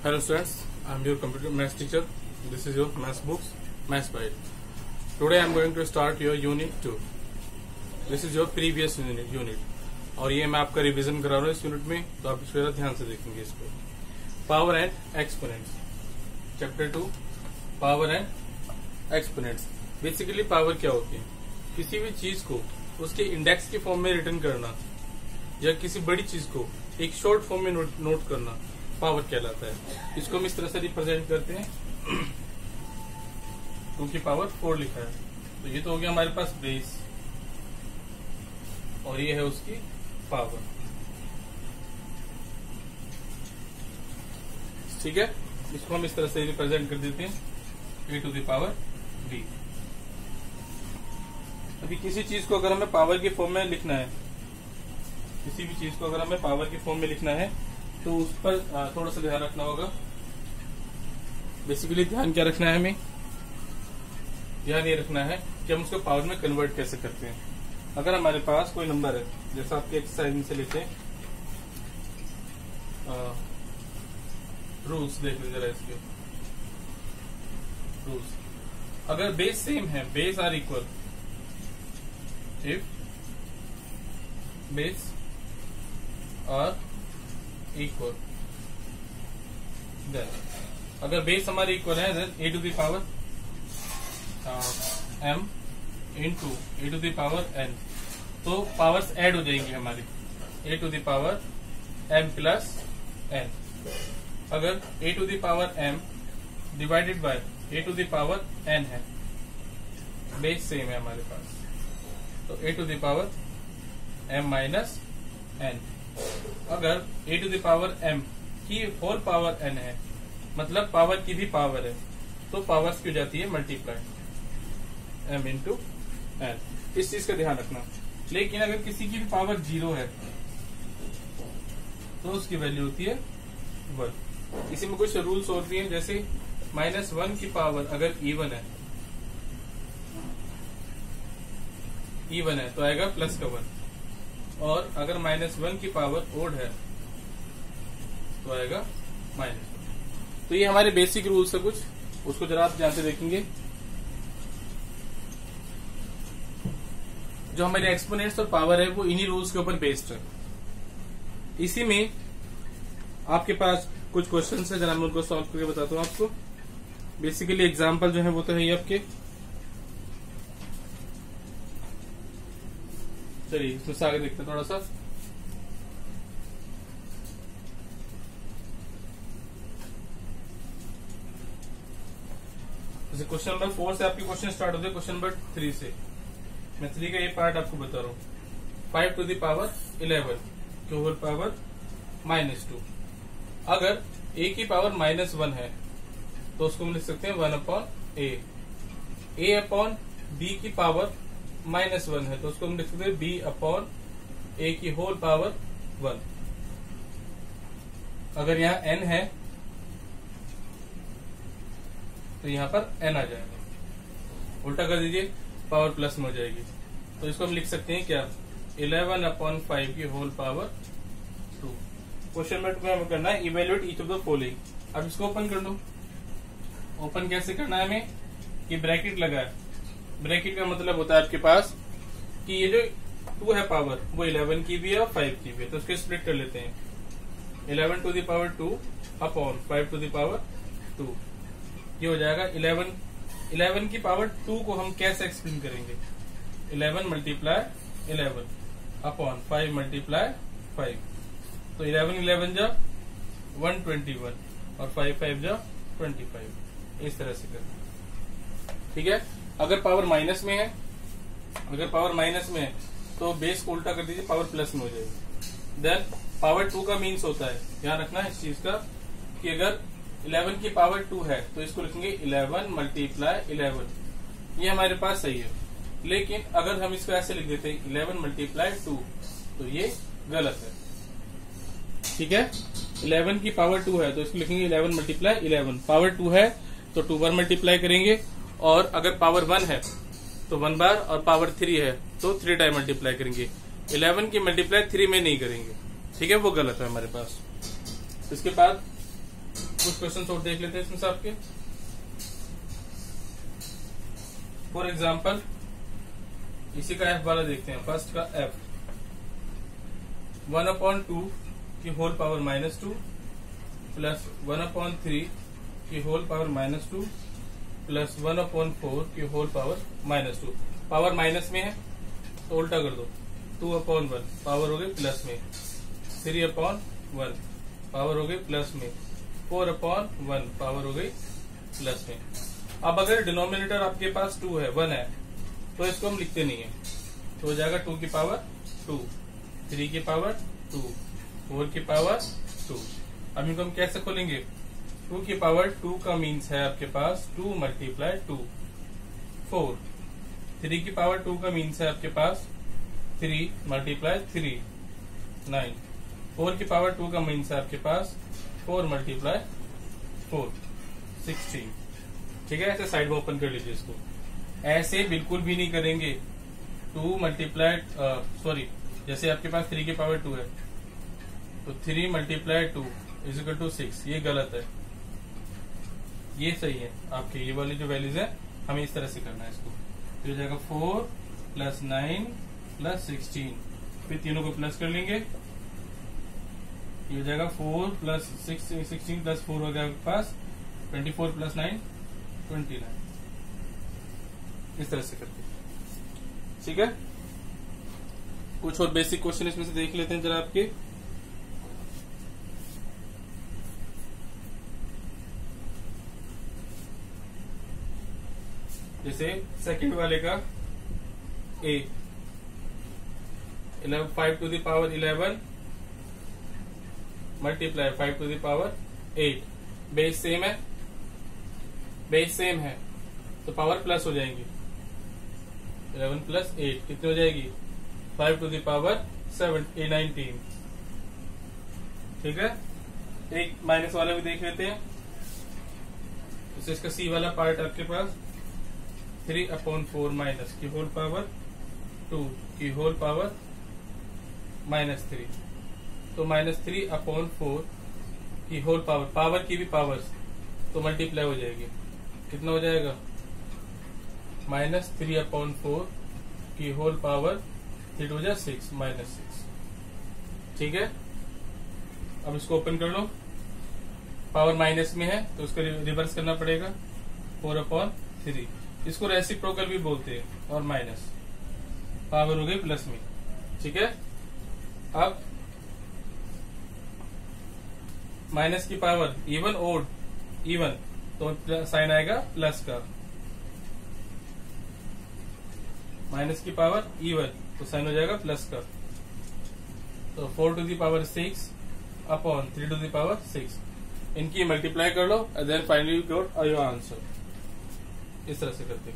Hello students, I am your computer maths teacher. This is your maths books, Maths Byte. Today I am going to start your unit 2. This is your previous unit. और ये मैं आपका revision करा रहा हूँ इस unit में, तो आप इसको जरा ध्यान से देखेंगे इसको. Power and exponents, chapter 2, power and exponents. Basically power क्या होती है? किसी भी चीज को उसके इंडेक्स के फॉर्म में रिटर्न करना या किसी बड़ी चीज को एक शॉर्ट फॉर्म में नोट करना पावर कहलाता है. इसको हम इस तरह से रिप्रेजेंट करते हैं क्योंकि पावर 4 लिखा है. तो ये तो हो गया हमारे पास बेस और ये है उसकी पावर. ठीक है, इसको हम इस तरह से रिप्रेजेंट कर देते हैं a to the power b. अभी किसी चीज को अगर हमें पावर के फॉर्म में लिखना है, किसी भी चीज को अगर हमें पावर के फॉर्म में लिखना है तो उस पर थोड़ा सा ध्यान रखना होगा. बेसिकली ध्यान क्या रखना है हमें? ध्यान ये रखना है कि हम उसको पावर में कन्वर्ट कैसे करते हैं. अगर हमारे पास कोई नंबर है, जैसा आपके एक्सरसाइज में से लेते हैं, रूल्स देख लीजिए जरा इसके रूल्स. अगर बेस सेम है, base are equal, if base are equal, then अगर बेस हमारे इक्वल है then a to the power m into A to the power n. तो पावर्स ऐड हो जाएंगी हमारी, a to the power m plus n. अगर a to the power m divided by a to the power n है, base same है हमारे पास, तो a to the power m minus n. अगर a to the power m की whole power n है, मतलब पावर की भी पावर है, तो पावर्स की हो जाती है मल्टीप्लाई m इंटू n. इस चीज का ध्यान रखना. लेकिन अगर किसी की भी पावर 0 है तो उसकी वैल्यू होती है 1. इसी में कुछ रूल्स होती हैं, जैसे -1 की पावर अगर इवन है तो आएगा प्लस का 1, और अगर -1 की पावर ओड है तो आएगा -1. तो ये हमारे बेसिक रूल्स है कुछ, उसको जरा आप ध्यान से देखेंगे. जो हमारे एक्सपोनेंट्स और पावर है वो इन्हीं रूल्स के ऊपर बेस्ड है. इसी में आपके पास कुछ क्वेश्चंस है, जरा मैं उनको सॉल्व करके बताता हूँ आपको. बेसिकली एग्जांपल जो है वो तो है ये आपके. चलिए इसमें से आगे देखते हैं थोड़ा सा. जैसे क्वेश्चन नंबर 4 से आपके क्वेश्चन स्टार्ट होते हैं क्वेश्चन नंबर 3 से. मैं 3 का ये पार्ट आपको बता रहा हूँ. 5 टू द पावर 11 की होल पावर -2. अगर a की पावर -1 है तो उसको हम लिख सकते हैं 1 अपॉन a अपॉन b की पावर -1 है तो उसको हम लिख सकते हैं b अपॉन a की होल पावर 1. अगर यहाँ n है तो यहाँ पर n आ जाएगा, उल्टा कर दीजिए, पावर प्लस में हो जाएगी. तो इसको हम लिख सकते हैं क्या, 11 अपॉन 5 की होल पावर 2. क्वेश्चन नंबर 2 में हमें करना है evaluate each of the following. अब इसको ओपन कर लो. ओपन कैसे करना है हमें, कि ब्रैकेट लगा है. ब्रैकेट का मतलब होता है आपके पास कि ये जो 2 है पावर वो 11 की भी है और 5 की भी है, तो उसके स्प्लिट कर लेते हैं. 11 to the power 2 upon 5 to the power 2. ये हो जाएगा 11 की पावर 2 को हम कैसे एक्सप्लेन करेंगे, 11 मल्टीप्लाई 11 अपॉन 5 मल्टीप्लाई 5. तो 11 जा 121 और 5 जा 25. इस तरह से करना. ठीक है. अगर पावर माइनस में है, तो बेस को उल्टा कर दीजिए, पावर प्लस में हो जाएगी. देन पावर 2 का मीन्स होता है, ध्यान रखना है इस चीज का, कि अगर 11 की पावर 2 है तो इसको लिखेंगे 11 मल्टीप्लाई 11. ये हमारे पास सही है. लेकिन अगर हम इसको ऐसे लिख देते हैं 11 मल्टीप्लाई 2 तो ये गलत है. ठीक है. 11 की पावर 2 है तो इसको लिखेंगे 11 मल्टीप्लाई 11. पावर 2 है तो 2 बार मल्टीप्लाई करेंगे, और अगर पावर 1 है तो 1 बार, और पावर 3 है तो 3 टाइम मल्टीप्लाई करेंगे. 11 की मल्टीप्लाई 3 में नहीं करेंगे. ठीक है, वो गलत है हमारे पास. इसके बाद कुछ क्वेश्चन और देख लेते हैं इसमें से आपके। फॉर एग्जाम्पल इसी का एफ वाला देखते हैं। फर्स्ट का एफ 1/2 की होल पावर -2 प्लस 1/3 की होल पावर -2 प्लस 1/4 की होल पावर -2। पावर माइनस में है तो उल्टा कर दो, 2/1 पावर हो गई प्लस में, 3/1 पावर हो गई प्लस में, 4/1 पावर हो गई प्लस में। अब अगर डिनोमिनेटर आपके पास 2 है, 1 है, तो इसको हम लिखते नहीं है, तो हो जाएगा 2 की पावर 2, 3 की पावर 2, 4 की पावर 2। अब इनको हम कैसे खोलेंगे? 2 की पावर 2 का मीन्स है आपके पास 2 × 2 4। 3 की पावर 2 का मीन्स है आपके पास 3 × 3 9। 4 की पावर 2 का मीन्स है आपके पास 4 × 4 16। ठीक है, ऐसे साइड में ओपन कर लीजिए इसको। ऐसे बिल्कुल भी नहीं करेंगे। 2 × जैसे आपके पास 3 की पावर 2 है तो 3 × 2 = 6, ये गलत है, ये सही है। आपके ये वाली जो वैल्यूज है हमें इस तरह से करना है इसको। तो हो जाएगा 4 + 9 + 16, फिर तीनों को प्लस कर लेंगे, ये हो जाएगा 4 + 16 + 4 हो गया आपके पास 24 + 9 29। इस तरह से करके, ठीक है। कुछ और बेसिक क्वेश्चन इसमें से देख लेते हैं जरा आपके। जैसे सेकंड वाले का ए 5 to the power 11 multiply 5 to the power 8। Base same है, बेस सेम है तो पावर प्लस हो जाएंगी। 11 + 8 कितनी हो जाएगी? 5 to the power 19। ठीक है, एक माइनस वाला भी देख लेते हैं। इसका सी वाला पार्ट आपके पास 3/4 माइनस की होल पावर 2 की होल पावर -3, तो -3/4 की होल पावर, पावर की भी पावर्स तो मल्टीप्लाई हो जाएगी। कितना हो जाएगा? -3/4 की होल पावर 3 2 जा 6 -6। ठीक है, अब इसको ओपन कर लो। पावर माइनस में है तो उसको रिवर्स करना पड़ेगा, 4/3। इसको रेसिप्रोकल भी बोलते हैं, और माइनस पावर हो गई प्लस में। ठीक है, अब माइनस की पावर इवन ओड, इवन तो साइन आएगा प्लस का, माइनस की पावर इवन तो साइन हो जाएगा प्लस का। तो 4 to the power 6 upon 3 to the power 6, इनकी मल्टीप्लाई कर लो and then finally you got your answer. इस तरह से करते।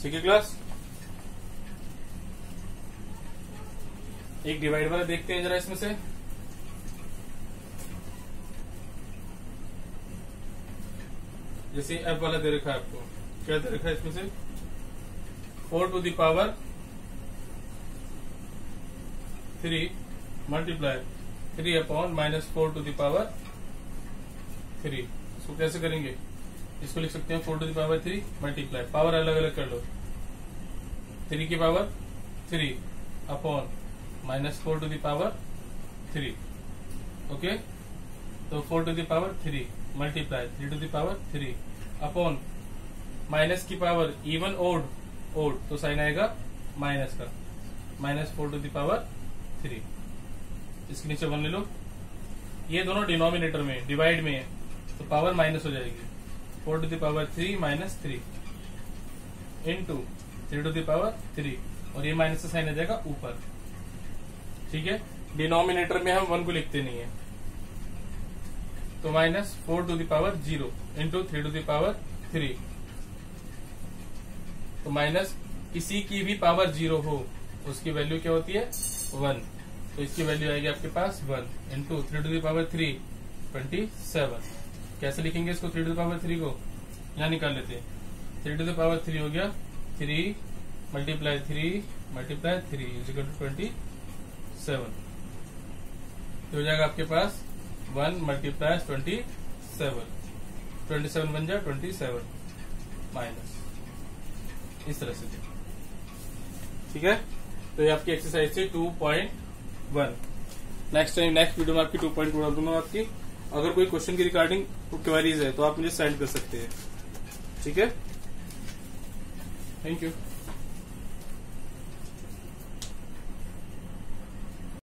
ठीक है क्लास, एक डिवाइड वाला देखते हैं जरा इसमें से। जैसे एफ वाला दे रखा है आपको, क्या दे रखा है इसमें से? 4 to the power 3 multiply 3/- 4 to the power 3। इसको कैसे करेंगे? इसको लिख सकते हैं 4 to the power 3 multiply, power अलग अलग कर लो, 3 की power 3 upon -4 to the power 3। Okay, तो 4 to the power 3 multiply 3 to the power 3 upon minus की पावर इवन ओड, ओड तो साइन आएगा माइनस का, -4 to the power 3। इसके नीचे 1 ले लो। ये दोनों डिनोमिनेटर में, डिवाइड में है तो पावर माइनस हो जाएगी, 4 to the power 3 -3 into 3 to the power 3, और ये माइनस से साइन आ जाएगा ऊपर। ठीक है, डिनोमिनेटर में हम 1 को लिखते नहीं है, तो -4 to the power 0 into 3 to the power 3, तो माइनस किसी की भी पावर 0 हो उसकी वैल्यू क्या होती है? 1। तो इसकी वैल्यू आएगी आपके पास 1 इंटू 3 to the power 3 27। कैसे लिखेंगे इसको? 3 to the power 3 को यहाँ निकाल लेते हैं। 3 to the power 3 हो गया 3 × 3 × 3 = 27। तो हो जाएगा आपके पास 1 मल्टीप्लाई 27, 27 बन जाए 27 माइनस, इस तरह से। ठीक है, तो ये आपकी एक्सरसाइज थी 2.1। नेक्स्ट वीडियो में आपकी 2.2 डाल दूंगा आपकी। अगर कोई क्वेश्चन की रिगार्डिंग क्वेरीज है तो आप मुझे सेंड कर सकते हैं। ठीक है, थैंक यू।